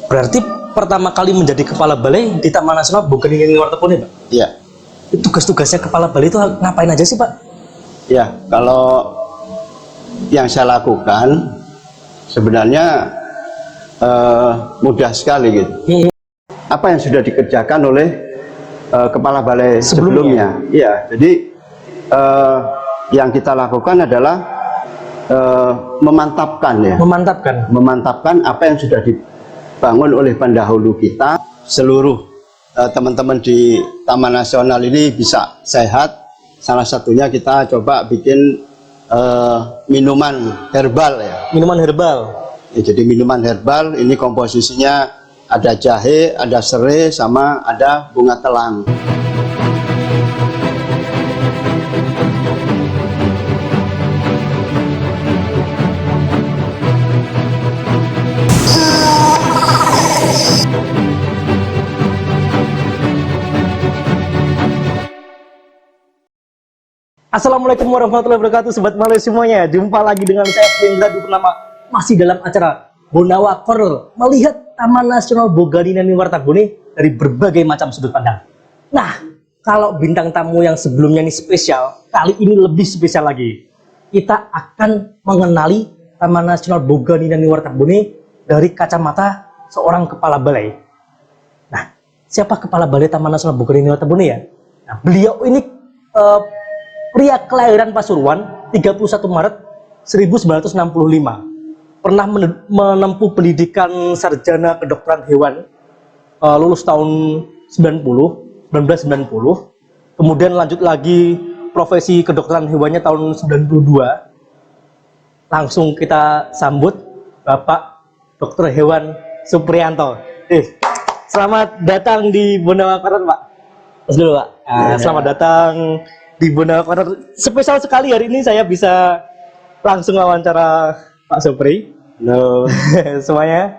Berarti pertama kali menjadi kepala balai di Taman Nasional Boganingan Wartepun, Pak? Iya. Tugas-tugasnya kepala balai itu ngapain aja sih, Pak? Ya, kalau yang saya lakukan sebenarnya mudah sekali gitu. Apa yang sudah dikerjakan oleh kepala balai sebelumnya? Iya, jadi yang kita lakukan adalah memantapkan ya. Memantapkan apa yang sudah dibangun oleh pendahulu kita. Seluruh teman-teman di Taman Nasional ini bisa sehat. Salah satunya kita coba bikin minuman herbal ya. Minuman herbal. Ya, jadi minuman herbal ini komposisinya ada jahe, ada serai, sama ada bunga telang. Assalamualaikum warahmatullahi wabarakatuh, Sobat Malay semuanya. Jumpa lagi dengan saya, Indra Purnama, masih dalam acara Bonawa Corner, melihat Taman Nasional Boganingan Wartepun dari berbagai macam sudut pandang. Nah, kalau bintang tamu yang sebelumnya ini spesial, kali ini lebih spesial lagi. Kita akan mengenali Taman Nasional Boganingan Wartepun dari kacamata seorang kepala balai. Nah, siapa kepala balai Taman Nasional Boganingan Wartepun ya? Nah, beliau ini pria kelahiran Pasuruan 31 Maret 1965. Pernah menempuh pendidikan sarjana kedokteran hewan, lulus tahun 1990. Kemudian lanjut lagi profesi kedokteran hewannya tahun 92. Langsung kita sambut Bapak Dokter Hewan Supriyanto. Selamat datang di Bonawa Corner, Pak. Mas dulu, Pak. Selamat datang di Bonawa Corner. Spesial sekali hari ini saya bisa langsung wawancara Pak Supri. Halo semuanya.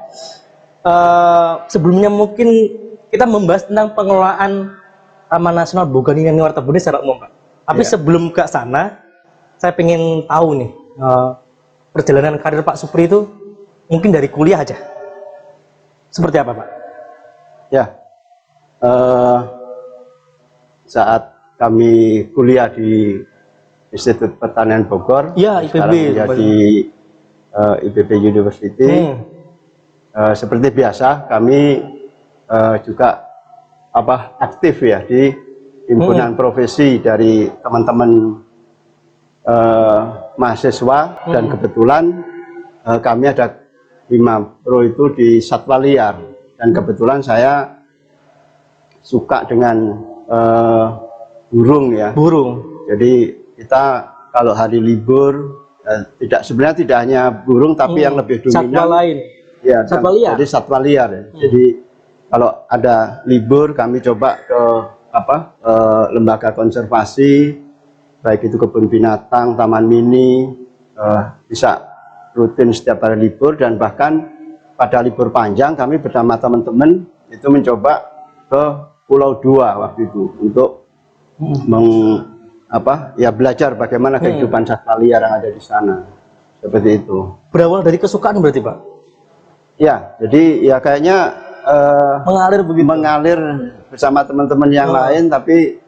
Sebelumnya mungkin kita membahas tentang pengelolaan Taman Nasional Boganingan Wartepun secara umum, Pak. Tapi sebelum ke sana, saya pengen tahu nih perjalanan karir Pak Supri itu mungkin dari kuliah aja. Seperti apa, Pak? Ya, saat kami kuliah di Institut Pertanian Bogor, ya, IPB, sekarang menjadi IPB University. Seperti biasa, kami juga aktif ya di himpunan profesi dari teman-teman mahasiswa, dan kebetulan kami ada 5 pro itu di satwa liar, dan kebetulan saya suka dengan burung ya. Jadi kita kalau hari libur sebenarnya tidak hanya burung, tapi yang lebih dominan satwa lain. Ya, satwa liar. Jadi satwa liar ya. Jadi kalau ada libur kami coba ke lembaga konservasi, baik itu kebun binatang, taman mini, bisa rutin setiap hari libur, dan bahkan pada libur panjang kami bersama teman-teman itu mencoba ke Pulau Dua waktu itu untuk belajar bagaimana kehidupan satwa liar yang ada di sana. Seperti itu. Berawal dari kesukaan berarti, Pak? Ya, jadi ya kayaknya mengalir bersama teman-teman yang lain, tapi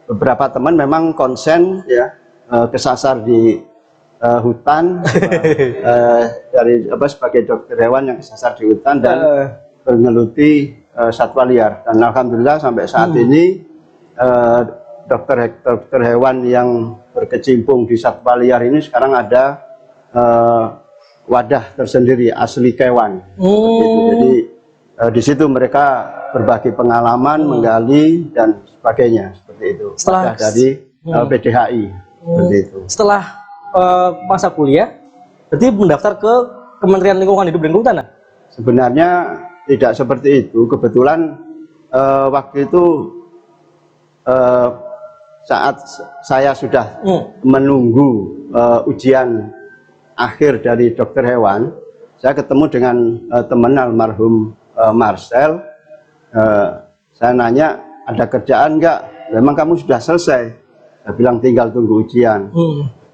beberapa teman memang konsen ya kesasar di hutan dari sebagai dokter hewan yang kesasar di hutan dan mengeluti satwa liar. Dan alhamdulillah sampai saat ini dokter hewan yang berkecimpung di satwa liar ini sekarang ada wadah tersendiri, Asli Kewan. Jadi di situ mereka berbagi pengalaman, menggali dan sebagainya, seperti itu. Setelah dari PDHI, seperti itu. Setelah masa kuliah, berarti mendaftar ke Kementerian Lingkungan Hidup dan Kehutanan? Sebenarnya tidak seperti itu. Kebetulan waktu itu saat saya sudah menunggu ujian akhir dari dokter hewan, saya ketemu dengan teman almarhum Marcel. Saya nanya, ada kerjaan nggak? Memang kamu sudah selesai? Saya bilang tinggal tunggu ujian.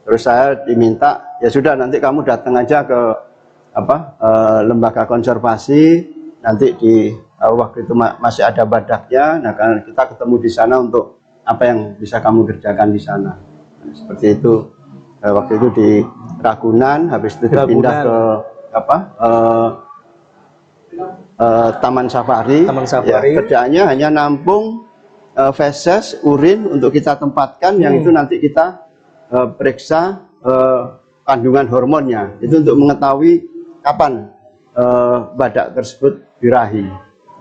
Terus saya diminta, ya sudah nanti kamu datang aja ke lembaga konservasi, nanti di waktu itu masih ada badaknya. Nah, karena kita ketemu di sana untuk apa yang bisa kamu kerjakan di sana. Nah, seperti itu. Waktu itu di Ragunan, habis itu dipindah ke apa? Taman Safari. Taman Safari. Ya, kerjaannya hanya nampung feses, urin untuk kita tempatkan, yang itu nanti kita periksa kandungan hormonnya. Itu untuk mengetahui kapan badak tersebut birahi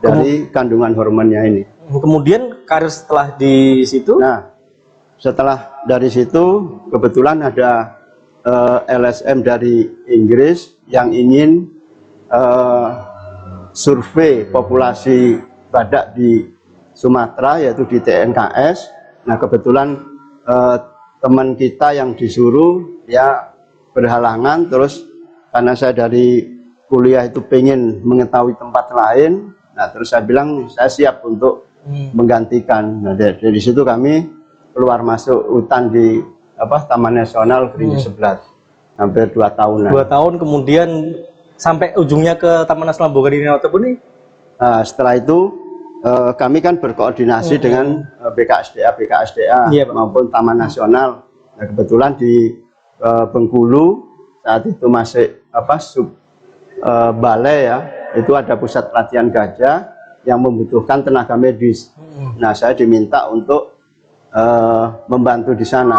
dari kandungan hormonnya ini. Kemudian karir setelah di situ? Nah, setelah dari situ kebetulan ada LSM dari Inggris yang ingin survei populasi badak di Sumatera, yaitu di TNKS. Nah, kebetulan teman kita yang disuruh ya berhalangan, terus karena saya dari kuliah itu pengen mengetahui tempat lain, nah terus saya bilang saya siap untuk menggantikan. Nah, dari situ kami keluar masuk hutan di Taman Nasional Kerinci Sebelat hampir 2 tahunan. 2 tahun kemudian sampai ujungnya ke Taman Nasional Bogadini ini. Setelah itu kami kan berkoordinasi dengan BKSDA maupun Taman Nasional. Nah, kebetulan di Bengkulu saat itu masih balai ya, itu ada pusat latihan gajah yang membutuhkan tenaga medis. Nah, saya diminta untuk membantu di sana.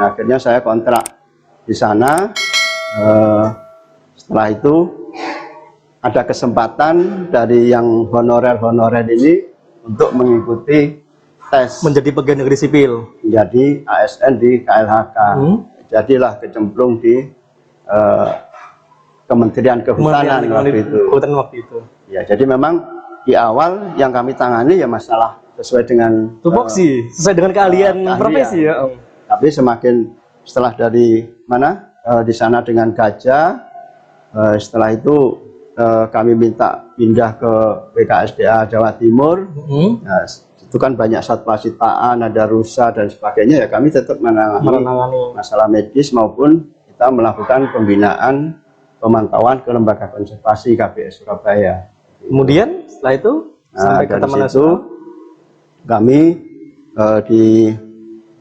Nah, akhirnya saya kontrak di sana. Setelah itu ada kesempatan dari yang honorer ini untuk mengikuti tes menjadi pegawai negeri sipil, menjadi ASN di KLHK. Jadilah kecemplung di Kementerian Kehutanan waktu itu. Ya, jadi memang di awal yang kami tangani ya masalah sesuai dengan tupoksi, sesuai dengan keahlian profesi ya. Tapi semakin setelah dari di sana dengan gajah, setelah itu kami minta pindah ke BKSDA Jawa Timur. Nah, itu kan banyak satwa sitaan, ada rusa dan sebagainya, ya kami tetap menangani masalah medis maupun kita melakukan pembinaan pemantauan ke Lembaga Konservasi KBS Surabaya. Kemudian setelah itu sampai ke Taman Nasional, kami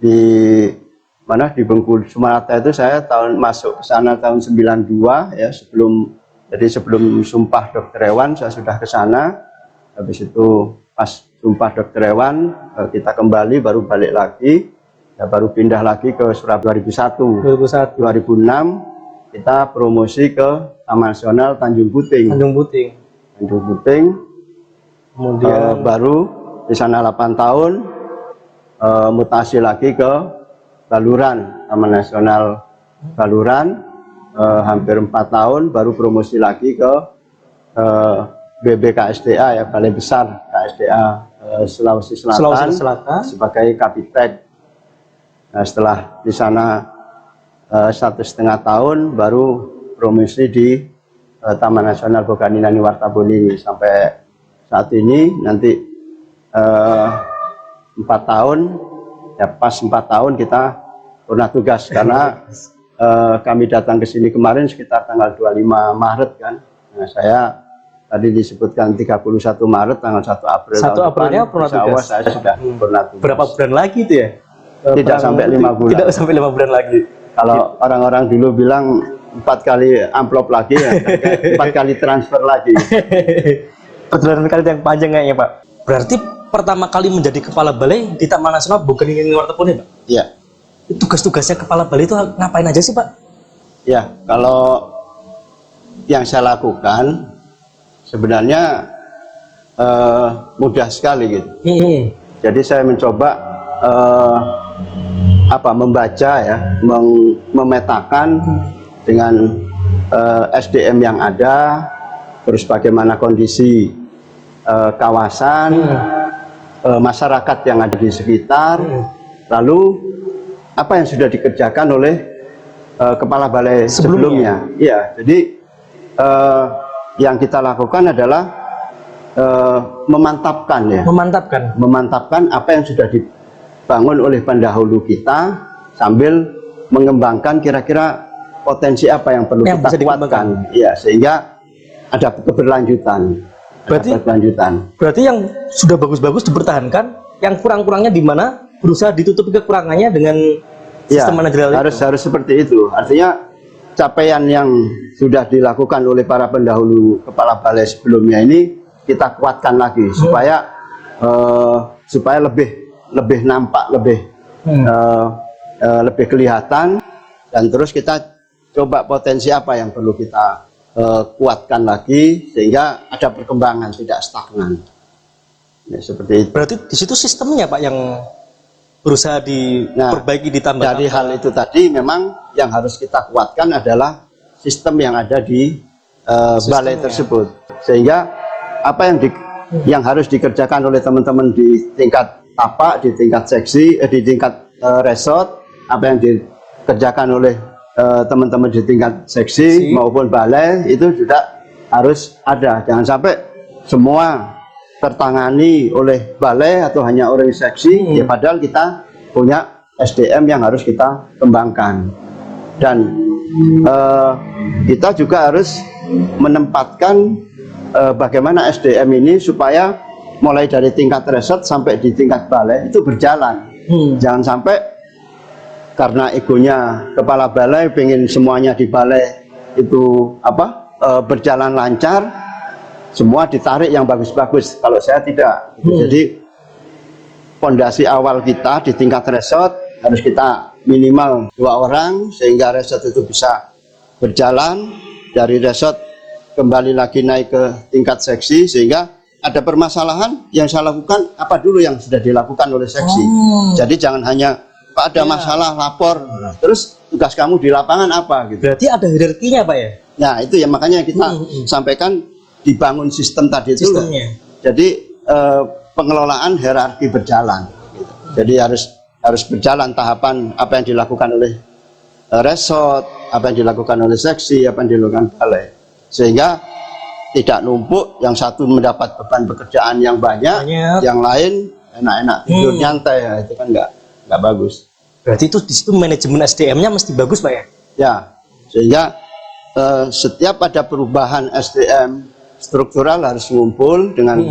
di Bengkulu Sumatera itu saya masuk ke sana tahun 92 ya, sebelum sumpah dokter hewan saya sudah ke sana. Habis itu pas sumpah dokter hewan kita kembali, baru balik lagi ya, baru pindah lagi ke Surabaya 2006 kita promosi ke Taman Nasional Tanjung Puting. Kemudian baru di sana 8 tahun mutasi lagi ke Baluran, Taman Nasional Baluran, hampir 4 tahun baru promosi lagi ke BBKSDA ya, Balai Besar KSDA Sulawesi Selatan sebagai Kapitek. Nah, setelah di sana 1,5 tahun baru promosi di Taman Nasional Bogadini Wartabone ini sampai saat ini. Nanti 4 tahun ya, pas 4 tahun kita pernah tugas karena kami datang ke sini kemarin sekitar tanggal 25 Maret kan. Nah, saya tadi disebutkan 31 Maret, tanggal 1 April 1 Aprilnya pernah tugas. Saya sudah pernah tugas. Berapa bulan lagi itu ya? Tidak sampai 5 bulan. Tidak sampai 5 bulan lagi. Kalau orang-orang dulu bilang 4 kali amplop lagi ya, 4 kali transfer lagi. Perjalanan kali yang panjang kayaknya, Pak. Berarti pertama kali menjadi kepala balai di Taman Nasional Bogadini Wartabone, Pak? Iya. Tugas-tugasnya kepala balai itu ngapain aja sih, Pak? Ya, kalau yang saya lakukan sebenarnya mudah sekali gitu. Jadi saya mencoba membaca ya, memetakan dengan SDM yang ada, terus bagaimana kondisi kawasan, masyarakat yang ada di sekitar, lalu apa yang sudah dikerjakan oleh kepala balai sebelumnya. Iya, jadi yang kita lakukan adalah memantapkan apa yang sudah dibangun oleh pendahulu kita, sambil mengembangkan kira-kira potensi apa yang perlu kita kuatkan, ya, sehingga ada keberlanjutan. Berarti yang sudah bagus-bagus dipertahankan, yang kurang-kurangnya di mana berusaha ditutupi kekurangannya dengan sistem manajerial harus seperti itu. Artinya capaian yang sudah dilakukan oleh para pendahulu kepala balai sebelumnya ini kita kuatkan lagi supaya lebih nampak, lebih kelihatan, dan terus kita coba potensi apa yang perlu kita kuatkan lagi sehingga ada perkembangan, tidak stagnan. Ya, seperti itu. Berarti di situ sistemnya Pak yang berusaha diperbaiki, ditambah. Dari hal itu tadi memang yang harus kita kuatkan adalah sistem yang ada di balai tersebut, sehingga apa yang harus dikerjakan oleh teman-teman di tingkat tapak, di tingkat seksi, di tingkat resort, apa yang dikerjakan oleh teman-teman di tingkat seksi maupun balai itu juga harus ada. Jangan sampai semua tertangani oleh balai atau hanya orang seksi, ya padahal kita punya SDM yang harus kita kembangkan. Dan kita juga harus menempatkan bagaimana SDM ini supaya mulai dari tingkat resort sampai di tingkat balai itu berjalan. Jangan sampai karena egonya kepala balai pengen semuanya di balai itu berjalan lancar, semua ditarik yang bagus-bagus. Kalau saya tidak. Jadi fondasi awal kita di tingkat resort harus kita minimal 2 orang sehingga resort itu bisa berjalan. Dari resort kembali lagi naik ke tingkat seksi, sehingga ada permasalahan yang saya lakukan apa dulu yang sudah dilakukan oleh seksi. Jadi jangan hanya Pak ada masalah lapor, terus tugas kamu di lapangan apa gitu. Berarti ada hierarkinya Pak ya? Ya itu ya, makanya kita sampaikan dibangun sistem tadi itu. Jadi pengelolaan hierarki berjalan gitu. Jadi harus berjalan tahapan apa yang dilakukan oleh resort, apa yang dilakukan oleh seksi, apa yang dilakukan balai, sehingga tidak numpuk, yang satu mendapat beban pekerjaan yang banyak. Yang lain enak-enak tidur nyantai, ya, itu kan nggak bagus. Berarti itu di situ manajemen SDM-nya mesti bagus Pak ya? Ya, sehingga setiap ada perubahan SDM struktural harus ngumpul dengan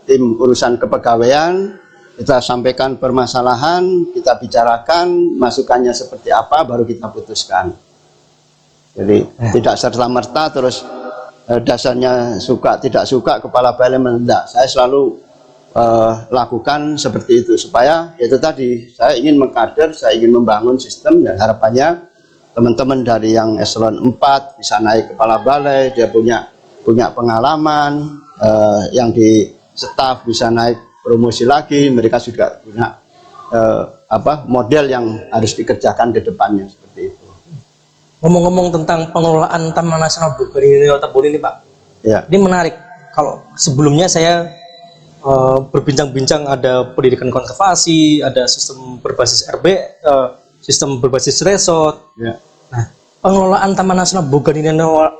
tim urusan kepegawaian, kita sampaikan permasalahan, kita bicarakan masukannya seperti apa, baru kita putuskan. Jadi tidak serta-merta terus dasarnya suka tidak suka kepala balai mendak. Saya selalu lakukan seperti itu supaya itu tadi, saya ingin mengkader, saya ingin membangun sistem, dan harapannya teman-teman dari yang eselon 4 bisa naik kepala balai, dia punya pengalaman, yang di staf bisa naik promosi lagi, mereka juga punya model yang harus dikerjakan ke depannya seperti itu. Ngomong-ngomong tentang pengelolaan Taman Nasional Bogor Watabone ini Pak, ini menarik. Kalau sebelumnya saya berbincang-bincang ada pendidikan konservasi, ada sistem berbasis sistem berbasis resort. Nah, pengelolaan Taman Nasional Bogor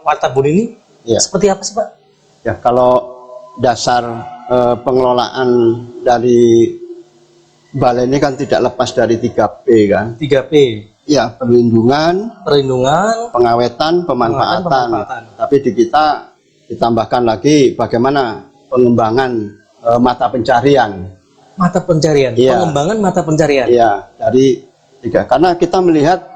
Watabone ini seperti apa sih Pak? Ya, kalau dasar pengelolaan dari balai ini kan tidak lepas dari 3P kan? 3P. Ya, perlindungan, pengawetan, pemanfaatan. Tapi di kita ditambahkan lagi bagaimana pengembangan mata pencarian. Mata pencarian. Pengembangan mata pencarian. Iya, dari 3. Karena kita melihat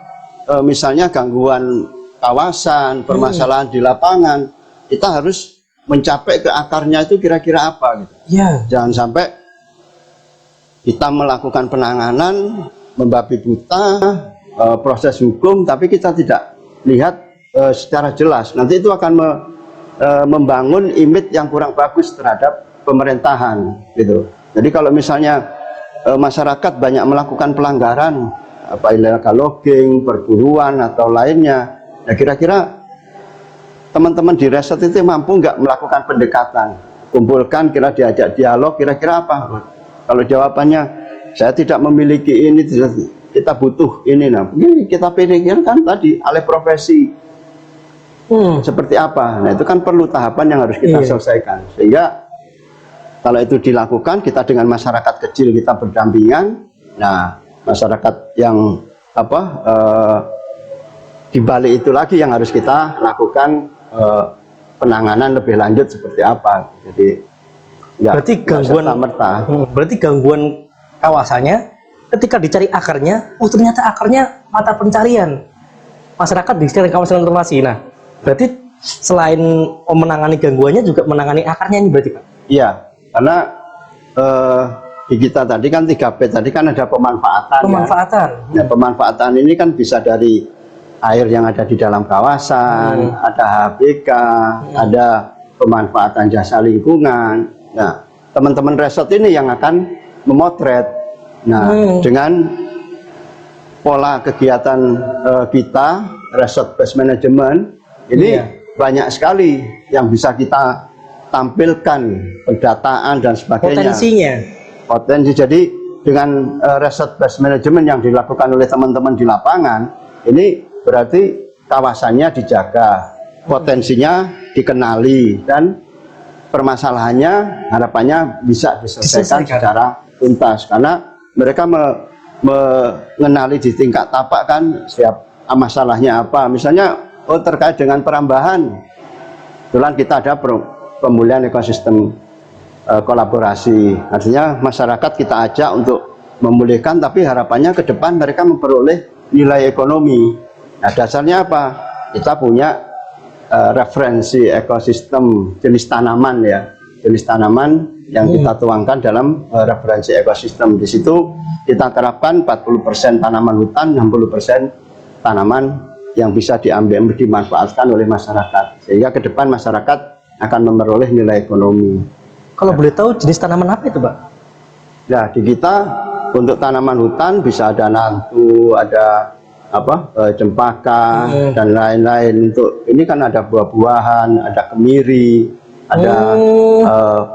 misalnya gangguan kawasan, permasalahan di lapangan, kita harus mencapai ke akarnya itu kira-kira apa gitu. Jangan sampai kita melakukan penanganan membabi buta, proses hukum, tapi kita tidak lihat secara jelas. Nanti itu akan membangun image yang kurang bagus terhadap pemerintahan gitu. Jadi kalau misalnya masyarakat banyak melakukan pelanggaran, illegal logging, perburuan atau lainnya, ya kira-kira teman-teman di resort itu mampu nggak melakukan pendekatan, kumpulkan, kira diajak dialog, kira-kira apa? Kalau jawabannya saya tidak memiliki ini, kita butuh ini, nah ini kita pikirkan tadi alih profesi seperti apa. Nah itu kan perlu tahapan yang harus kita selesaikan, sehingga kalau itu dilakukan, kita dengan masyarakat kecil kita berdampingan. Nah masyarakat yang di balik itu lagi yang harus kita lakukan penanganan lebih lanjut seperti apa. Jadi berarti berarti gangguan kawasannya ketika dicari akarnya, oh ternyata akarnya mata pencarian masyarakat di sekitar kawasan konservasi. Nah, berarti selain menangani gangguannya juga menangani akarnya ini berarti Pak? Iya, karena di kita tadi kan 3P tadi kan ada pemanfaatan. Pemanfaatan. Ya. Nah, pemanfaatan ini kan bisa dari air yang ada di dalam kawasan, ada HBK, ada pemanfaatan jasa lingkungan. Nah, teman-teman resort ini yang akan memotret. Nah, dengan pola kegiatan kita, resort based management, ini banyak sekali yang bisa kita tampilkan, pendataan dan sebagainya. Potensi. Jadi dengan resort based management yang dilakukan oleh teman-teman di lapangan, ini berarti kawasannya dijaga, potensinya dikenali, dan permasalahannya harapannya bisa diselesaikan secara tuntas, karena mereka mengenali di tingkat tapak kan setiap masalahnya apa. Misalnya terkait dengan perambahan, kebetulan kita ada pemulihan ekosistem kolaborasi, artinya masyarakat kita ajak untuk memulihkan, tapi harapannya ke depan mereka memperoleh nilai ekonomi. Nah, dasarnya apa? Kita punya referensi ekosistem jenis tanaman ya, jenis tanaman yang kita tuangkan dalam referensi ekosistem. Di situ kita terapkan 40% tanaman hutan, 60% tanaman yang bisa diambil, dimanfaatkan oleh masyarakat, sehingga ke depan masyarakat akan memperoleh nilai ekonomi. Kalau boleh tahu jenis tanaman apa itu Pak? Nah, di kita untuk tanaman hutan bisa ada nantu, ada cempaka dan lain-lain. Untuk ini kan ada buah-buahan, ada kemiri, ada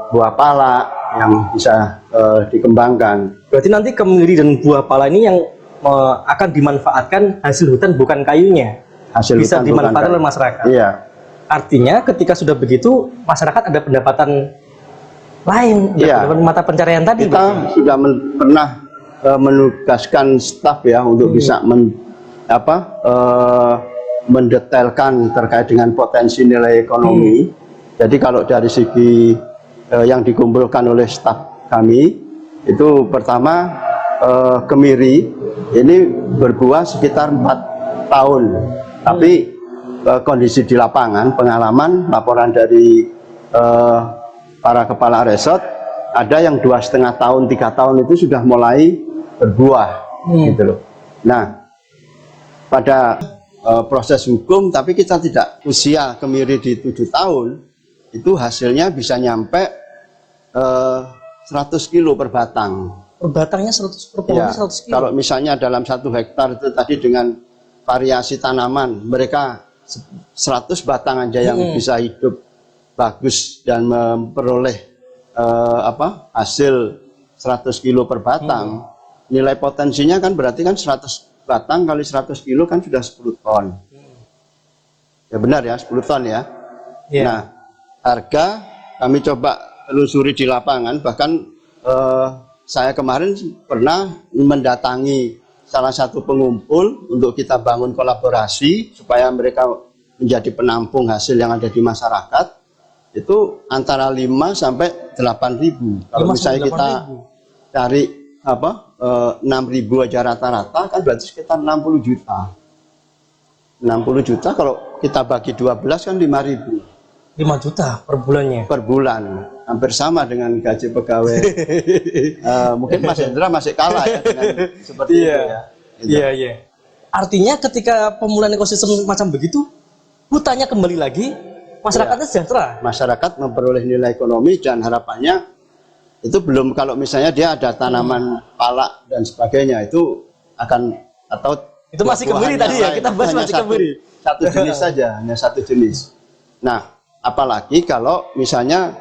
buah pala yang bisa dikembangkan. Berarti nanti kemiri dan buah pala ini yang akan dimanfaatkan hasil hutan, bukan kayunya. Hasil bisa hutan dimanfaatkan oleh masyarakat. Iya. Artinya ketika sudah begitu masyarakat ada pendapatan lain, pendapatan mata pencarian tadi. Kita sudah pernah menugaskan staf ya untuk bisa mendetailkan terkait dengan potensi nilai ekonomi. Jadi kalau dari segi yang dikumpulkan oleh staf kami itu pertama kemiri ini berbuah sekitar 4 tahun, tapi kondisi di lapangan, pengalaman, laporan dari para kepala resort, ada yang 2,5 tahun, 3 tahun itu sudah mulai berbuah, gitu loh. Nah, pada proses hukum, tapi kita tidak, usia kemiri di 7 tahun, itu hasilnya bisa nyampe 100 kilo per batang. Per batangnya 100, per pohonnya 100 kilo. Kalau misalnya dalam 1 hektar itu tadi dengan variasi tanaman, mereka 100 batang aja yang bisa hidup bagus dan memperoleh hasil 100 kilo per batang. Nilai potensinya kan berarti kan 100 batang kali 100 kilo kan sudah 10 ton. Ya benar ya, 10 ton ya. Nah, harga kami coba telusuri di lapangan, bahkan saya kemarin pernah mendatangi salah satu pengumpul untuk kita bangun kolaborasi supaya mereka menjadi penampung hasil yang ada di masyarakat. Itu antara 5 sampai 8.000. Kalau misalnya kita cari 6.000 aja rata-rata kan berarti sekitar 60 juta. 60 juta kalau kita bagi 12 kan 5.000. 5 juta per bulannya. Per bulan, hampir sama dengan gaji pegawai. Mungkin Mas Hendra masih kalah ya dengan seperti itu ya. Iya. Artinya ketika pemulihan ekosistem macam begitu, hutannya kembali lagi, masyarakatnya sejahtera. Masyarakat memperoleh nilai ekonomi dan harapannya itu belum, kalau misalnya dia ada tanaman palak dan sebagainya itu akan, atau itu masih kemiri tadi ya, kita bahas masih kemiri. Satu jenis saja, hanya satu jenis. Nah, apalagi kalau misalnya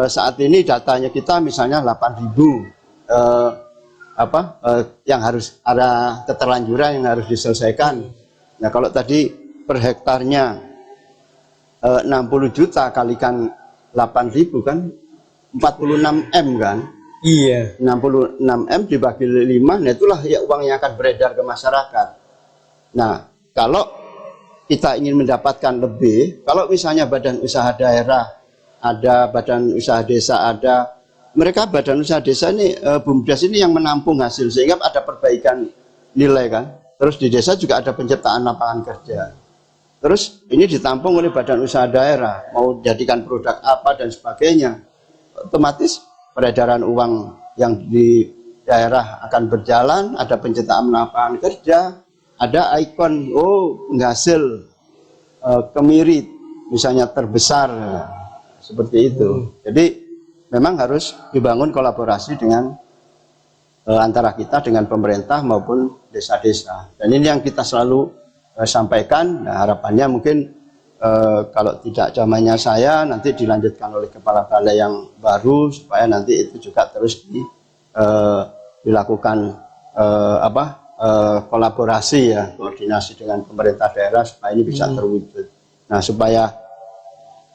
saat ini datanya kita misalnya 8.000 yang harus ada keterlanjuran yang harus diselesaikan. Nah, kalau tadi per hektarnya 60 juta kalikan 8.000 kan 46 M kan. Iya. 66 M dibagi 5, nah itulah ya uang yang akan beredar ke masyarakat. Nah, kalau kita ingin mendapatkan lebih, kalau misalnya badan usaha daerah ada, badan usaha desa ada, mereka badan usaha desa ini BUMDes ini yang menampung hasil sehingga ada perbaikan nilai kan. Terus di desa juga ada penciptaan lapangan kerja. Terus ini ditampung oleh badan usaha daerah, mau jadikan produk apa dan sebagainya, otomatis peredaran uang yang di daerah akan berjalan, ada penciptaan lapangan kerja, ada ikon, oh penghasil kemiri misalnya terbesar, seperti itu. Jadi memang harus dibangun kolaborasi dengan antara kita dengan pemerintah maupun desa-desa. Dan ini yang kita selalu sampaikan. Nah, harapannya mungkin kalau tidak zamannya saya, nanti dilanjutkan oleh kepala balai yang baru supaya nanti itu juga terus dilakukan kolaborasi ya, koordinasi dengan pemerintah daerah supaya ini bisa terwujud. Nah, supaya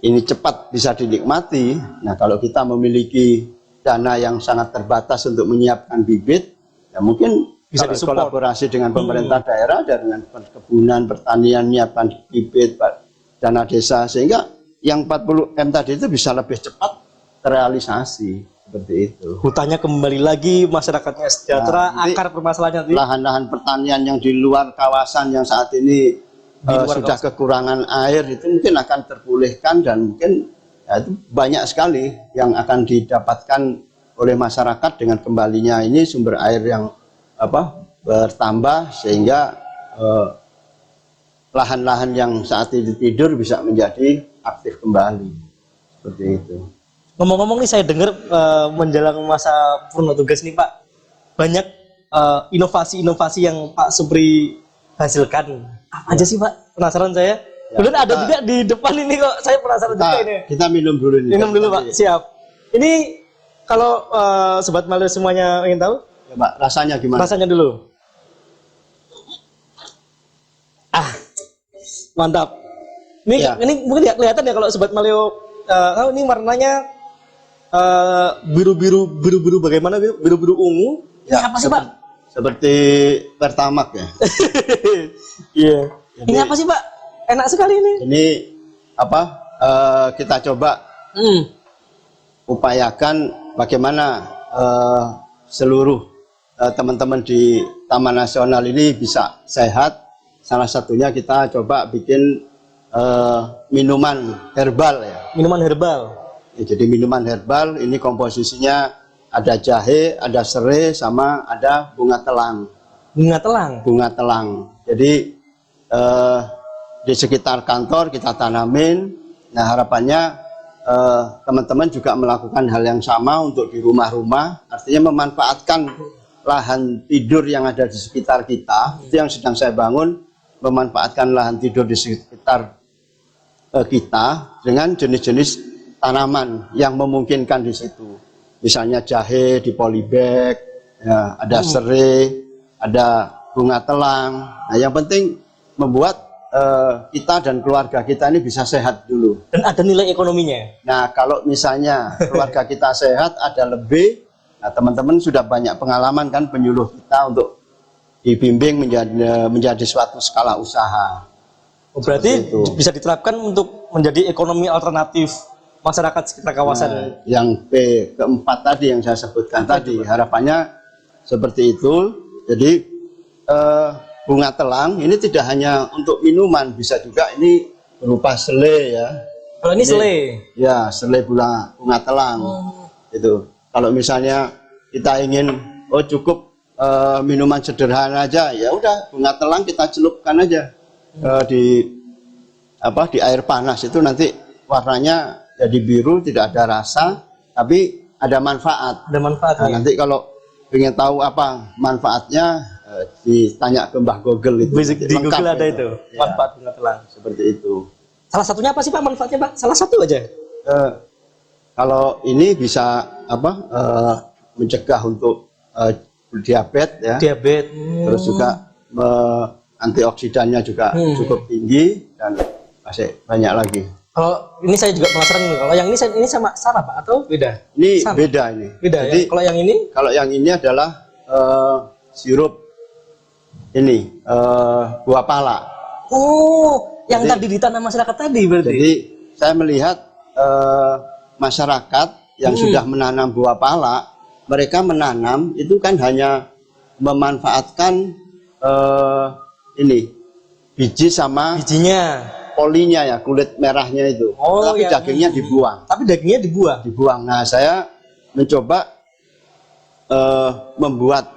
ini cepat bisa dinikmati. Nah, kalau kita memiliki dana yang sangat terbatas untuk menyiapkan bibit, ya mungkin bisa kolaborasi dengan pemerintah daerah dan dengan perkebunan, pertanian, menyiapkan bibit, dana desa, sehingga yang 40M tadi itu bisa lebih cepat terrealisasi. Seperti itu. Hutannya kembali lagi, masyarakatnya sejahtera, akar permasalahannya tadi. Lahan-lahan pertanian yang di luar kawasan yang saat ini sudah kekurangan air itu mungkin akan terpulihkan dan mungkin ya, itu banyak sekali yang akan didapatkan oleh masyarakat dengan kembalinya ini sumber air yang bertambah sehingga lahan-lahan yang saat ini tidur bisa menjadi aktif kembali. Seperti itu. Ngomong-ngomong nih, saya dengar menjelang masa purna tugas nih Pak, banyak inovasi-inovasi yang Pak Supri hasilkan. Apa aja sih Pak? Penasaran saya. Kemudian ada juga di depan ini kok, saya penasaran juga ini. Kita minum dulu nih. Minum dulu Pak, siap. Ini kalau Sobat Malio semuanya ingin tahu? Ya Pak, rasanya gimana? Rasanya dulu. Mantap. Ini mungkin ya kelihatan ya kalau Sobat Malio, ini warnanya biru-biru bagaimana, biru-biru ungu. Ya, ini apa sih Pak? Seperti Pertamax ya. Iya. Ini apa sih Pak? Enak sekali ini. Ini kita coba upayakan bagaimana seluruh teman-teman di Taman Nasional ini bisa sehat. Salah satunya kita coba bikin minuman herbal ya. Minuman herbal. Ya, jadi minuman herbal ini komposisinya ada jahe, ada serai, sama ada bunga telang. Bunga telang? Bunga telang. Jadi di sekitar kantor kita tanamin. Nah, harapannya teman-teman juga melakukan hal yang sama untuk di rumah-rumah. Artinya memanfaatkan lahan tidur yang ada di sekitar kita. Itu yang sedang saya bangun, memanfaatkan lahan tidur di sekitar kita dengan jenis-jenis tanaman yang memungkinkan di situ. Misalnya jahe di polybag, ya, ada serai, ada bunga telang. Nah, yang penting membuat kita dan keluarga kita ini bisa sehat dulu. Dan ada nilai ekonominya. Nah, kalau misalnya keluarga kita sehat, ada lebih. Nah, teman-teman sudah banyak pengalaman kan penyuluh kita untuk dibimbing menjadi suatu skala usaha. Oh, berarti bisa diterapkan untuk menjadi ekonomi alternatif masyarakat sekitar kawasan. Nah, yang keempat tadi yang saya sebutkan tadi, harapannya seperti itu. Jadi bunga telang ini tidak hanya untuk minuman, bisa juga ini berupa selai ya. Kalau ini selai? Ya, selai bunga telang. Itu. Kalau misalnya kita ingin cukup minuman sederhana aja, ya udah bunga telang kita celupkan aja di air panas, itu nanti warnanya jadi biru, tidak ada rasa, tapi ada manfaat. Ada manfaatnya. Nah, nanti kalau ingin tahu apa manfaatnya, ditanya ke Mbah Google itu. Di Google ada itu. Manfaat bunga telang. Seperti itu. Salah satunya apa sih Pak manfaatnya Pak? Salah satu aja. Kalau ini bisa mencegah untuk diabetes ya. Diabetes. Terus juga antioksidannya juga cukup tinggi dan masih banyak lagi. Kalau ini saya juga penasaran nih. Kalau yang ini sama Pak atau beda? Ini sama? Beda ini. Beda. Jadi ya? Kalau yang ini? Kalau yang ini adalah sirup ini buah pala. Oh, yang tadi ditanam masyarakat tadi berarti. Jadi saya melihat masyarakat yang sudah menanam buah pala, mereka menanam itu kan hanya memanfaatkan ini biji sama bijinya, polinya ya, kulit merahnya itu. Tapi dagingnya dibuang. Tapi dagingnya dibuang. Nah, saya mencoba membuat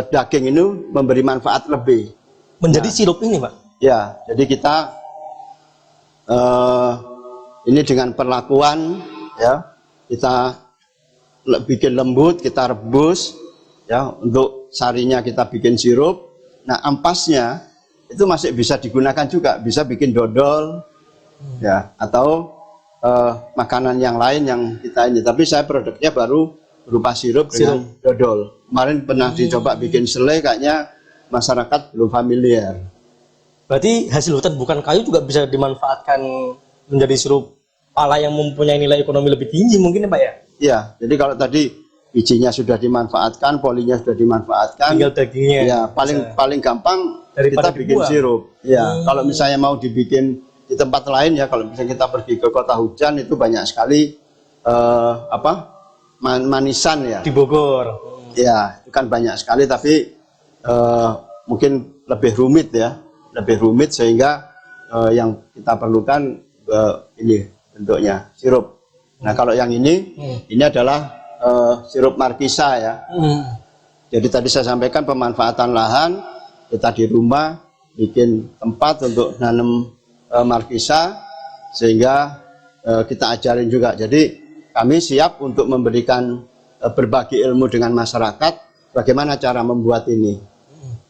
daging ini memberi manfaat lebih. Menjadi sirup ini, Pak. Ya, jadi kita ini dengan perlakuan ya, kita bikin lembut, kita rebus ya, untuk sarinya kita bikin sirup. Nah, ampasnya itu masih bisa digunakan juga, bisa bikin dodol ya, atau makanan yang lain yang kita ini. Tapi saya produknya baru berupa sirup dengan dodol. Kemarin pernah dicoba bikin selai, kayaknya masyarakat belum familiar. Berarti hasil hutan bukan kayu juga bisa dimanfaatkan menjadi sirup pala yang mempunyai nilai ekonomi lebih tinggi mungkin ya Pak ya? Iya, jadi kalau tadi bijinya sudah dimanfaatkan, polinya sudah dimanfaatkan, tinggal dagingnya. Ya, paling gampang daripada kita bikin sirup. Ya, kalau misalnya mau dibikin di tempat lain ya, kalau misalnya kita pergi ke kota hujan itu banyak sekali manisan ya. Di Bogor. Ya, itu kan banyak sekali, tapi mungkin lebih rumit sehingga yang kita perlukan ini bentuknya sirup. Nah, kalau yang ini adalah sirup markisa ya. Jadi tadi saya sampaikan pemanfaatan lahan, kita di rumah bikin tempat untuk nanam markisa, sehingga kita ajarin juga. Jadi kami siap untuk memberikan berbagi ilmu dengan masyarakat bagaimana cara membuat ini.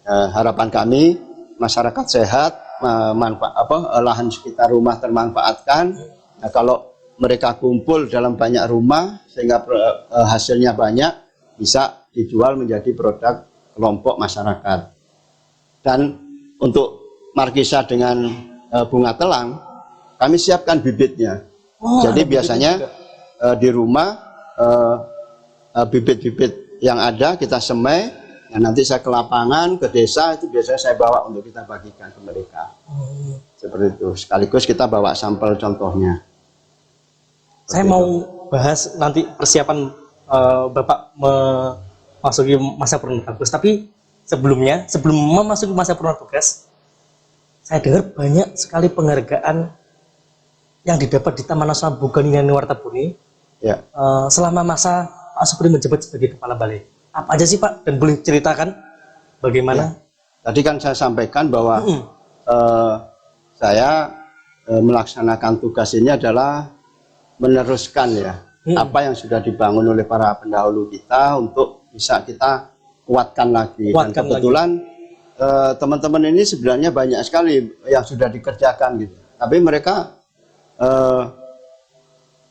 Harapan kami masyarakat sehat, lahan sekitar rumah termanfaatkan. Nah, kalau mereka kumpul dalam banyak rumah sehingga hasilnya banyak, bisa dijual menjadi produk kelompok masyarakat. Dan untuk markisa dengan bunga telang, kami siapkan bibitnya. Jadi biasanya di rumah bibit-bibit yang ada kita semai. Nah, nanti saya ke lapangan, ke desa, itu biasanya saya bawa untuk kita bagikan ke mereka. Seperti itu. Sekaligus kita bawa sampel contohnya. Saya mau bahas nanti persiapan Bapak memasuki masa purna tugas. Tapi sebelumnya, sebelum memasuki masa purna tugas, saya dengar banyak sekali penghargaan yang didapat di Taman Nasional Boganingan Wartabone Ya. Selama masa Pak Supri menjabat sebagai Kepala Balai. Apa aja sih Pak? Dan boleh ceritakan bagaimana? Ya. Tadi kan saya sampaikan bahwa saya melaksanakan tugas ini adalah meneruskan ya apa yang sudah dibangun oleh para pendahulu kita untuk bisa kita kuatkan lagi. Dan kebetulan teman-teman ini sebenarnya banyak sekali yang sudah dikerjakan gitu. Tapi mereka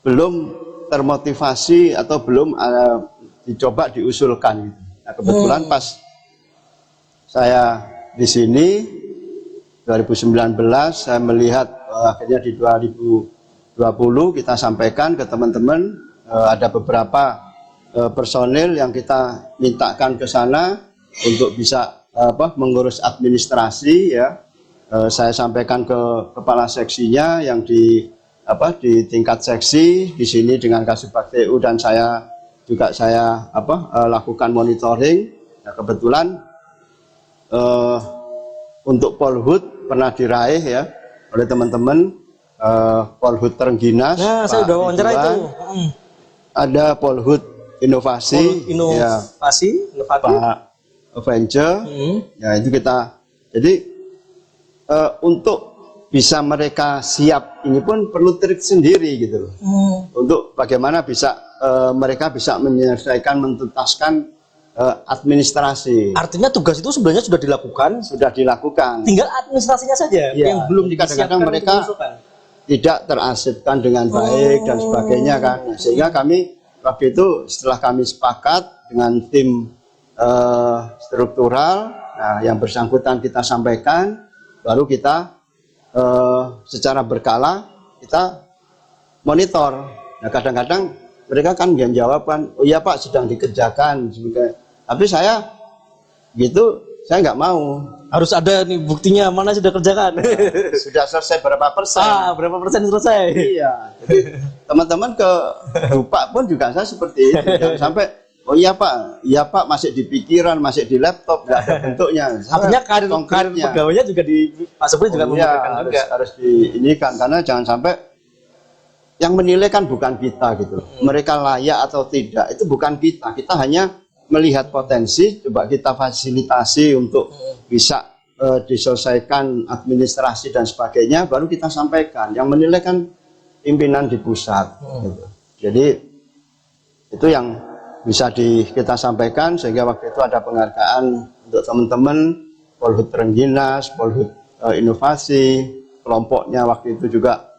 belum termotivasi atau belum dicoba diusulkan gitu. Nah, kebetulan pas saya di sini 2019 saya melihat akhirnya di 2020 kita sampaikan ke teman-teman, ada beberapa personil yang kita mintakan ke sana untuk bisa mengurus administrasi ya. Saya sampaikan ke kepala seksinya yang di tingkat seksi di sini dengan Kasubag TU, dan saya lakukan monitoring. Nah, kebetulan untuk Polhut pernah diraih ya oleh teman-teman, Polhut Trengginas. Nah, saya sudah wawancara itu. Ada Polhut Inovasi, Pak Venture. Ya, itu kita. Jadi untuk bisa mereka siap ini pun perlu trik sendiri gitu loh. Untuk bagaimana bisa mereka bisa menyelesaikan, menuntaskan administrasi. Artinya tugas itu sebenarnya sudah dilakukan. Sudah dilakukan. Tinggal administrasinya saja Ya, yang belum kadang-kadang mereka tidak terarsipkan dengan baik dan sebagainya kan. Sehingga kami waktu itu setelah kami sepakat dengan tim struktural, nah, yang bersangkutan kita sampaikan, baru kita secara berkala kita monitor. Nah, kadang-kadang mereka kan yang jawaban, oh iya Pak sedang dikerjakan. Tapi saya gitu saya nggak mau. Harus ada nih buktinya, mana sudah kerjakan. Sudah selesai berapa persen? Berapa persen selesai? Iya. Jadi teman-teman ke Dupak pun juga saya seperti itu. Jangan sampai, oh iya Pak masih di pikiran, masih di laptop, nggak ada bentuknya. Artinya karir pegawainya juga di Pak Supri juga membutuhkan juga. Harus diinikan, karena jangan sampai yang menilai kan bukan kita gitu. Mereka layak atau tidak itu bukan kita. Kita hanya melihat potensi, coba kita fasilitasi untuk bisa diselesaikan administrasi dan sebagainya, baru kita sampaikan. Yang menilai kan pimpinan di pusat. Gitu. Jadi itu yang bisa kita sampaikan, sehingga waktu itu ada penghargaan untuk teman-teman Polhut Rengginas, Polhut Inovasi, kelompoknya waktu itu juga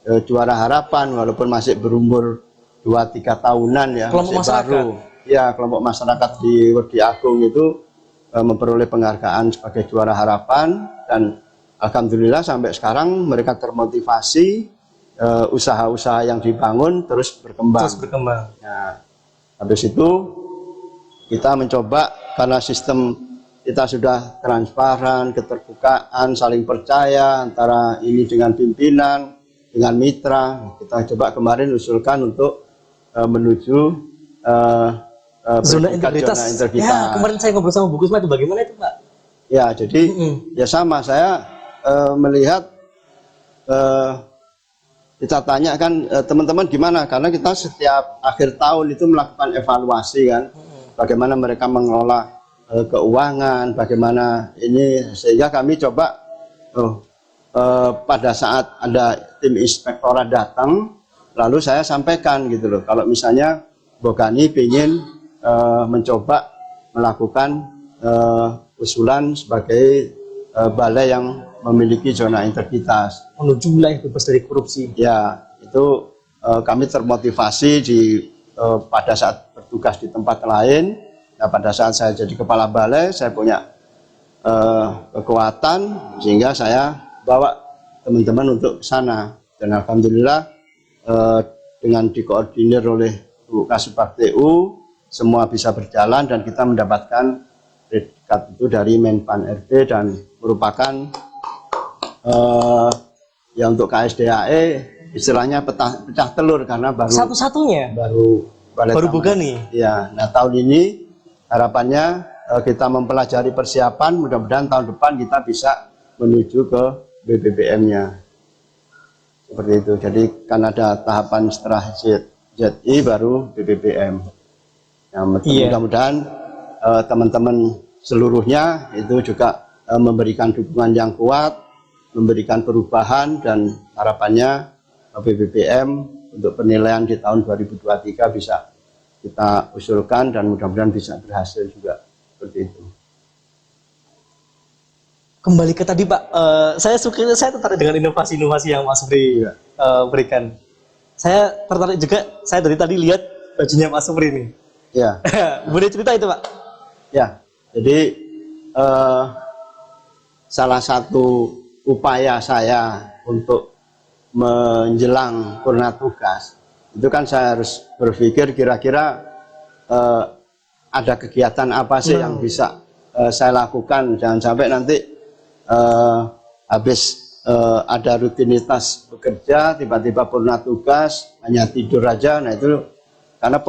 Juara Harapan, walaupun masih berumur 2-3 tahunan ya, kelompok masih baru. Ya, kelompok masyarakat di Wedi Agung itu memperoleh penghargaan sebagai Juara Harapan, dan alhamdulillah sampai sekarang mereka termotivasi, usaha-usaha yang dibangun terus berkembang. Nah, habis itu kita mencoba, karena sistem kita sudah transparan, keterbukaan, saling percaya antara ini dengan pimpinan, dengan mitra. Kita coba kemarin usulkan untuk menuju zona integritas. Ya, kemarin saya ngobrol sama Bu Kusma, itu bagaimana itu Pak? Ya, jadi ya sama, saya melihat kita tanya kan teman-teman gimana, karena kita setiap akhir tahun itu melakukan evaluasi kan, bagaimana mereka mengelola keuangan, bagaimana ini, sehingga kami coba pada saat ada tim inspektorat datang, lalu saya sampaikan gitu loh, kalau misalnya Bogani ingin mencoba melakukan usulan sebagai balai yang memiliki zona integritas, menuju wilayah bebas dari korupsi. Ya, itu kami termotivasi pada saat bertugas di tempat lain. Nah, pada saat saya jadi kepala balai, saya punya kekuatan, sehingga saya bawa teman-teman untuk ke sana. Dan alhamdulillah dengan dikoordinir oleh Bu Kasubag TU, semua bisa berjalan dan kita mendapatkan predikat itu dari Menpan RB, dan merupakan ya untuk KSDAE istilahnya pecah telur, karena baru satu-satunya baru Bogani. Ya, nah tahun ini harapannya kita mempelajari persiapan, mudah-mudahan tahun depan kita bisa menuju ke BBBM-nya. Seperti itu. Jadi kan ada tahapan setelah ZI baru BBBM. Nah, mudah-mudahan teman-teman seluruhnya itu juga memberikan dukungan yang kuat, memberikan perubahan, dan harapannya BBBM untuk penilaian di tahun 2023 bisa kita usulkan dan mudah-mudahan bisa berhasil juga, seperti itu. Kembali ke tadi Pak, saya tertarik dengan inovasi-inovasi yang Mas Supri berikan. Saya tertarik juga, saya dari tadi lihat bajunya Mas Supri nih. Ya. Boleh cerita itu Pak? Ya, jadi salah satu upaya saya untuk menjelang purna tugas itu kan saya harus berpikir kira-kira ada kegiatan apa sih yang bisa saya lakukan, jangan sampai nanti habis ada rutinitas bekerja tiba-tiba purna tugas hanya tidur aja. Nah itu karena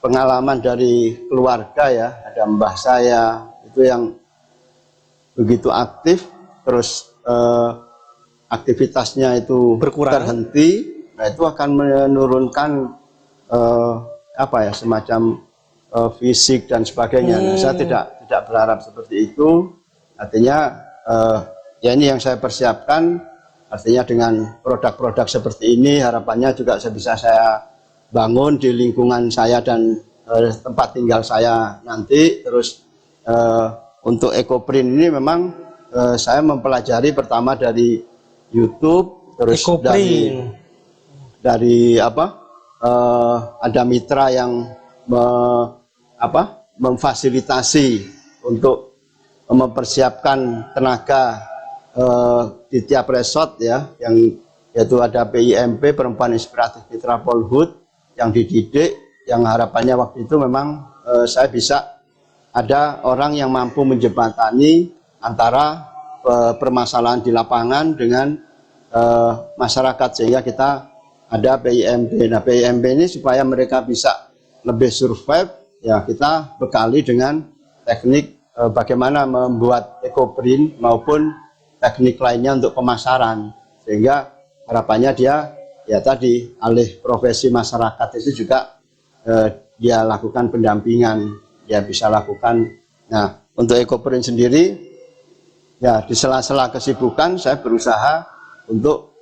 pengalaman dari keluarga ya, ada mbah saya itu yang begitu aktif, terus aktivitasnya itu berkurang, terhenti. Nah itu akan menurunkan apa ya, semacam fisik dan sebagainya. Nah, saya tidak berharap seperti itu. Artinya ya ini yang saya persiapkan. Artinya dengan produk-produk seperti ini harapannya juga bisa saya bangun di lingkungan saya dan tempat tinggal saya nanti. Terus untuk EcoPrint ini memang saya mempelajari pertama dari YouTube, terus dari ada mitra yang memfasilitasi untuk mempersiapkan tenaga di tiap resort ya, yang yaitu ada PIMP, Perempuan Inspiratif Mitra Polhut, yang dididik, yang harapannya waktu itu memang saya bisa ada orang yang mampu menjembatani antara permasalahan di lapangan dengan masyarakat, sehingga kita ada PIMP. Nah, PIMP ini supaya mereka bisa lebih survive, ya kita bekali dengan teknik bagaimana membuat ekoprint maupun teknik lainnya untuk pemasaran, sehingga harapannya dia ya tadi alih profesi masyarakat itu juga dia lakukan pendampingan, dia bisa lakukan. Nah, untuk ekoprint sendiri ya di sela-sela kesibukan saya berusaha untuk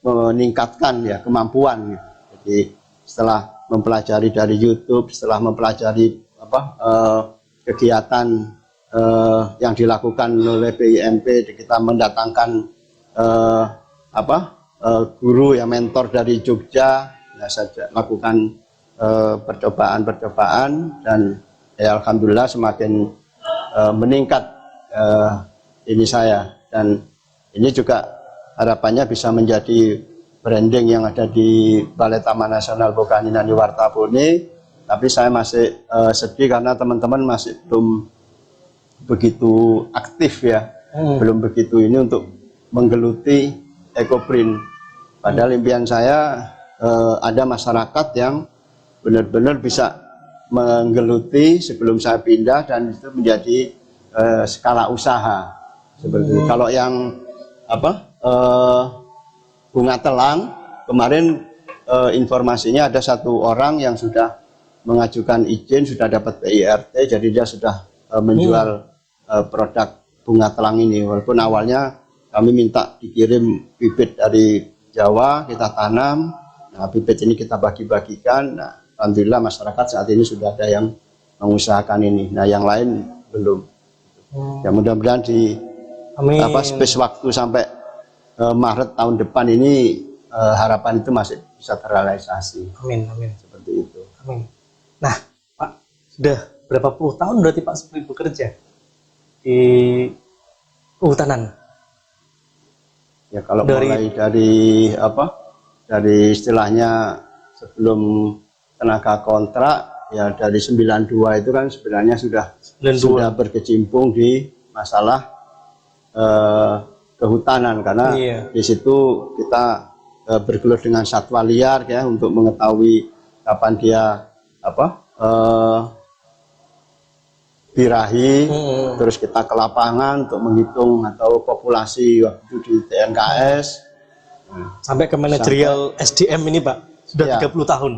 meningkatkan ya kemampuan gitu. Jadi setelah mempelajari dari YouTube, setelah mempelajari kegiatan yang dilakukan oleh PIMP, kita mendatangkan guru ya, mentor dari Jogja, ya saya lakukan percobaan-percobaan, dan ya alhamdulillah semakin meningkat ini saya, dan ini juga harapannya bisa menjadi branding yang ada di Balai Taman Nasional Bogani Wartabone. Tapi saya masih sedih karena teman-teman masih belum begitu aktif ya, belum begitu ini untuk menggeluti ekoprint. Padahal impian saya ada masyarakat yang benar-benar bisa menggeluti sebelum saya pindah, dan itu menjadi skala usaha seperti itu. Kalau yang bunga telang kemarin informasinya ada satu orang yang sudah mengajukan izin, sudah dapat PIRT, jadi dia sudah menjual produk bunga telang ini. Walaupun awalnya kami minta dikirim bibit dari Jawa, kita tanam. Nah, bibit ini kita bagi-bagikan. Nah, alhamdulillah masyarakat saat ini sudah ada yang mengusahakan ini. Nah, yang lain belum. Ya mudah-mudahan di space waktu sampai Maret tahun depan ini harapan itu masih bisa terrealisasi. Amin, amin. Seperti itu. Amin. Nah, Pak, sudah berapa puluh tahun berarti Pak Supri bekerja di kehutanan? Ya kalau mulai dari istilahnya sebelum tenaga kontrak, ya dari 92 itu kan sebenarnya sudah berkecimpung di masalah kehutanan, karena di situ kita bergelut dengan satwa liar ya, untuk mengetahui kapan dia birahi, terus kita ke lapangan untuk menghitung atau populasi waktu itu di TNKS. Sampai ke manajerial SDM ini Pak, sudah 30 tahun.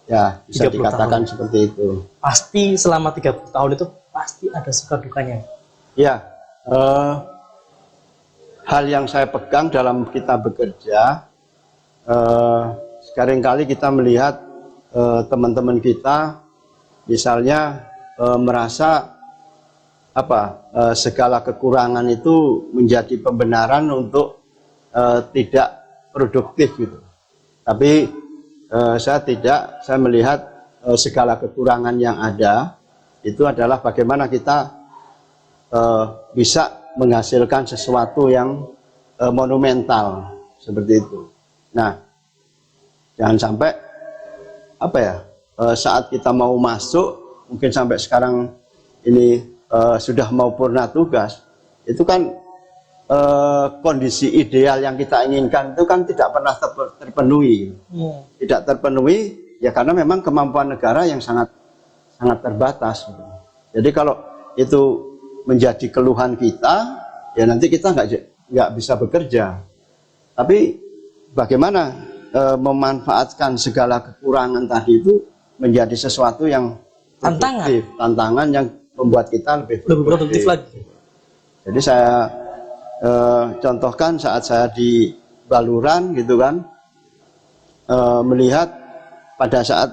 Ya, bisa dikatakan tahun seperti itu. Pasti selama 30 tahun itu pasti ada suka dukanya. Ya, hal yang saya pegang dalam kita bekerja, seringkali kita melihat teman-teman kita misalnya merasa segala kekurangan itu menjadi pembenaran untuk tidak produktif gitu. Tapi saya melihat segala kekurangan yang ada itu adalah bagaimana kita bisa menghasilkan sesuatu yang monumental seperti itu. Nah, jangan sampai saat kita mau masuk, mungkin sampai sekarang ini sudah mau purna tugas, itu kan kondisi ideal yang kita inginkan itu kan tidak pernah terpenuhi. Tidak terpenuhi ya karena memang kemampuan negara yang sangat terbatas. Jadi kalau itu menjadi keluhan kita, ya nanti kita nggak bisa bekerja. Tapi bagaimana memanfaatkan segala kekurangan tadi itu menjadi sesuatu yang tantangan yang membuat kita lebih produktif lagi. Jadi saya contohkan saat saya di Baluran gitu kan, melihat pada saat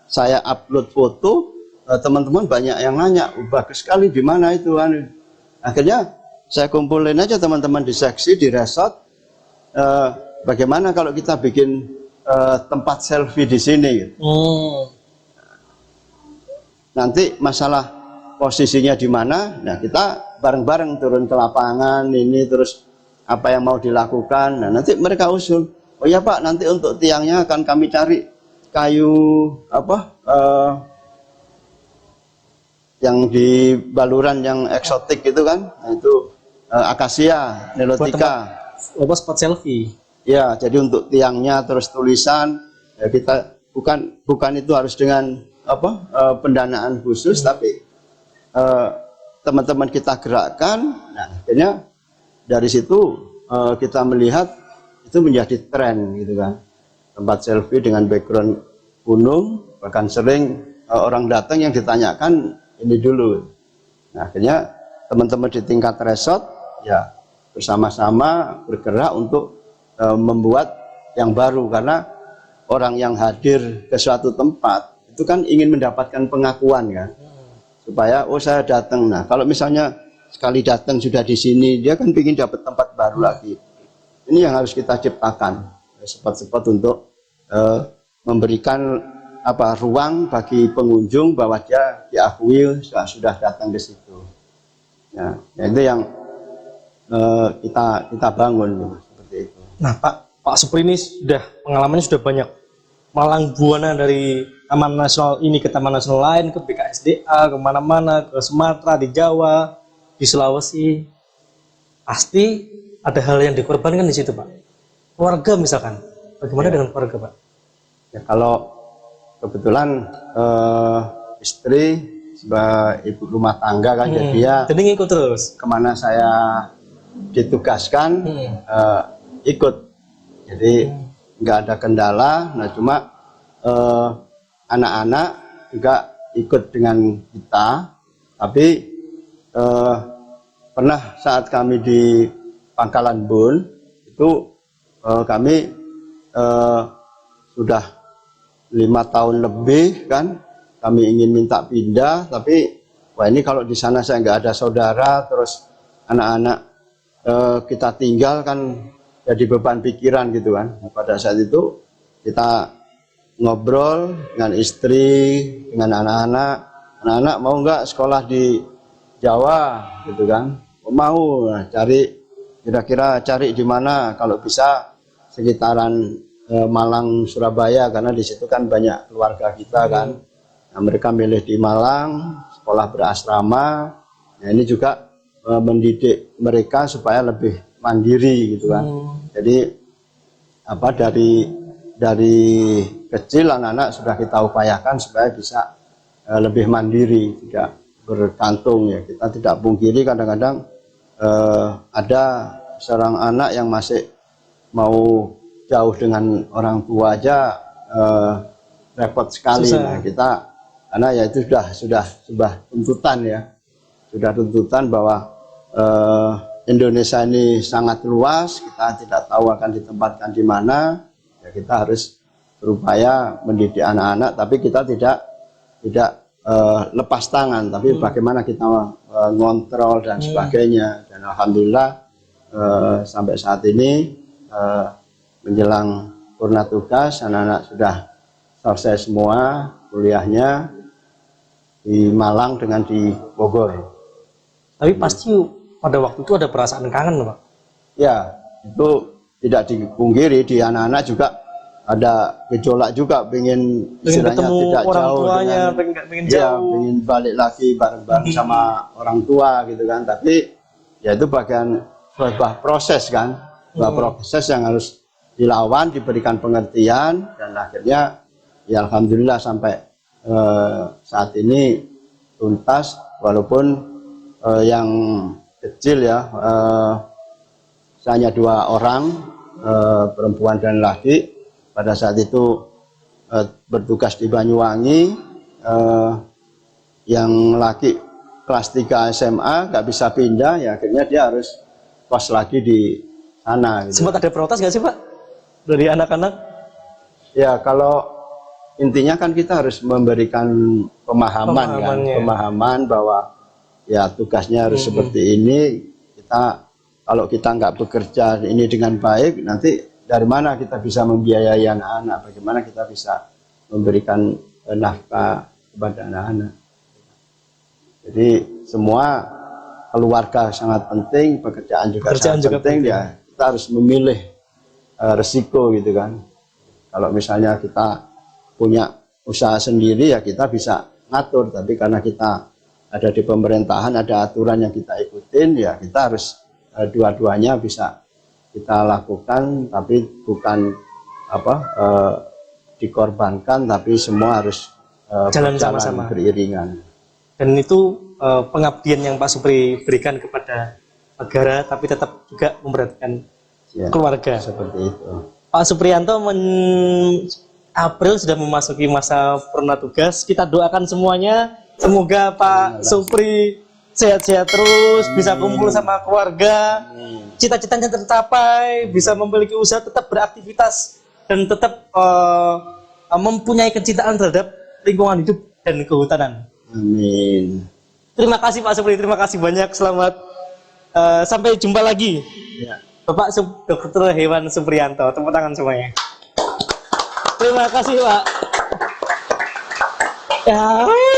saya upload foto, teman-teman banyak yang nanya, bagus sekali di mana itu kan. Akhirnya saya kumpulin aja teman-teman di seksi, di resort, bagaimana kalau kita bikin tempat selfie di sini gitu. Nanti masalah posisinya di mana, nah kita bareng-bareng turun ke lapangan ini, terus apa yang mau dilakukan. Nah nanti mereka usul, oh ya Pak, nanti untuk tiangnya akan kami cari kayu yang di baluran yang eksotik itu kan, nah, itu akasia nilotica. Apa spot selfie? Ya, jadi untuk tiangnya terus tulisan ya kita bukan itu harus dengan apa pendanaan khusus, tapi teman-teman kita gerakkan. Nah, akhirnya dari situ kita melihat itu menjadi tren gitu kan. Tempat selfie dengan background gunung, bahkan sering orang datang yang ditanyakan ini dulu. Nah, akhirnya teman-teman di tingkat resort ya bersama-sama bergerak untuk membuat yang baru, karena orang yang hadir ke suatu tempat itu kan ingin mendapatkan pengakuan kan, supaya oh saya datang. Nah, kalau misalnya sekali datang sudah di sini, dia kan ingin dapat tempat baru lagi. Ini yang harus kita ciptakan, spot-spot untuk memberikan ruang bagi pengunjung bahwa dia diakui sudah datang ke situ. Nah, itu yang kita bangun seperti itu. Nah, Pak Supri ini pengalamannya sudah banyak, malang buana dari Taman Nasional ini ke Taman Nasional lain, ke BKSDA, kemana-mana, ke Sumatera, di Jawa, di Sulawesi. Pasti ada hal yang dikorbankan di situ, Pak. Keluarga misalkan, bagaimana dengan keluarga, Pak? Ya, kalau kebetulan istri sebagai ibu rumah tangga kan, jadi ngikut terus kemana saya ditugaskan ikut, jadi nggak ada kendala. Nah, cuma anak-anak juga ikut dengan kita, tapi pernah saat kami di Pangkalan Bun itu kami sudah 5 tahun lebih kan, kami ingin minta pindah, tapi wah ini kalau di sana saya nggak ada saudara, terus anak-anak kita tinggal kan jadi beban pikiran gitu kan. Pada saat itu kita ngobrol dengan istri, dengan anak-anak mau nggak sekolah di Jawa gitu kan. Mau, nah, kira-kira cari di mana, kalau bisa sekitaran Malang, Surabaya, karena di situ kan banyak keluarga kita kan. Nah, mereka milih di Malang, sekolah berasrama. Nah, ini juga mendidik mereka supaya lebih mandiri gitu kan. Jadi dari kecil anak-anak sudah kita upayakan supaya bisa lebih mandiri, tidak bergantung ya. Kita tidak pungkiri kadang-kadang ada seorang anak yang masih mau jauh dengan orang tua aja repot sekali. Nah, kita karena ya itu sudah tuntutan ya, sudah tuntutan bahwa Indonesia ini sangat luas, kita tidak tahu akan ditempatkan di mana. Ya, kita harus berupaya mendidik anak-anak, tapi kita tidak lepas tangan, tapi bagaimana kita ngontrol dan sebagainya. Dan alhamdulillah sampai saat ini menjelang purna tugas, anak-anak sudah selesai semua kuliahnya di Malang dengan di Bogor. Tapi pasti pada waktu itu ada perasaan kangen, Pak? Ya, itu tidak dipungkiri, di anak-anak juga ada gejolak juga, pengen ketemu tidak orang jauh tuanya, dengan, pengen jauh, pengen balik lagi bareng-bareng sama orang tua gitu kan. Tapi ya itu bagian sebuah proses kan, sebuah proses yang harus dilawan, diberikan pengertian, dan akhirnya ya alhamdulillah sampai saat ini tuntas, walaupun yang kecil ya, hanya 2 orang, perempuan dan laki. Pada saat itu bertugas di Banyuwangi, yang laki kelas 3 SMA nggak bisa pindah, ya akhirnya dia harus kos lagi di sana gitu. Sempat ada protes nggak sih, Pak, dari anak-anak? Ya, kalau intinya kan kita harus memberikan pemahaman bahwa ya tugasnya harus seperti ini. Kalau kita nggak bekerja ini dengan baik, nanti dari mana kita bisa membiayai anak-anak, bagaimana kita bisa memberikan nafkah kepada anak-anak. Jadi semua keluarga sangat penting, pekerjaan juga sangat penting. Ya, kita harus memilih resiko gitu kan. Kalau misalnya kita punya usaha sendiri ya kita bisa ngatur, tapi karena kita ada di pemerintahan, ada aturan yang kita ikutin, ya kita harus dua-duanya bisa kita lakukan, tapi bukan dikorbankan, tapi semua harus Jalan berjalan sama-sama. beriringan. Dan itu pengabdian yang Pak Supri berikan kepada negara, tapi tetap juga memperhatikan Ya, keluarga. seperti itu. Pak Suprianto April sudah memasuki masa purna tugas. Kita doakan semuanya, semoga Pak Supri sehat-sehat terus, bisa kumpul sama keluarga, cita-citanya tercapai, bisa memiliki usaha, tetap beraktivitas, dan tetap mempunyai kecintaan terhadap lingkungan hidup dan kehutanan. Amin. Terima kasih Pak Supri, terima kasih banyak. Selamat sampai jumpa lagi. Ya. Bapak Dr. Hewan Suprianto, tepuk tangan semuanya. Terima kasih Pak. Ya.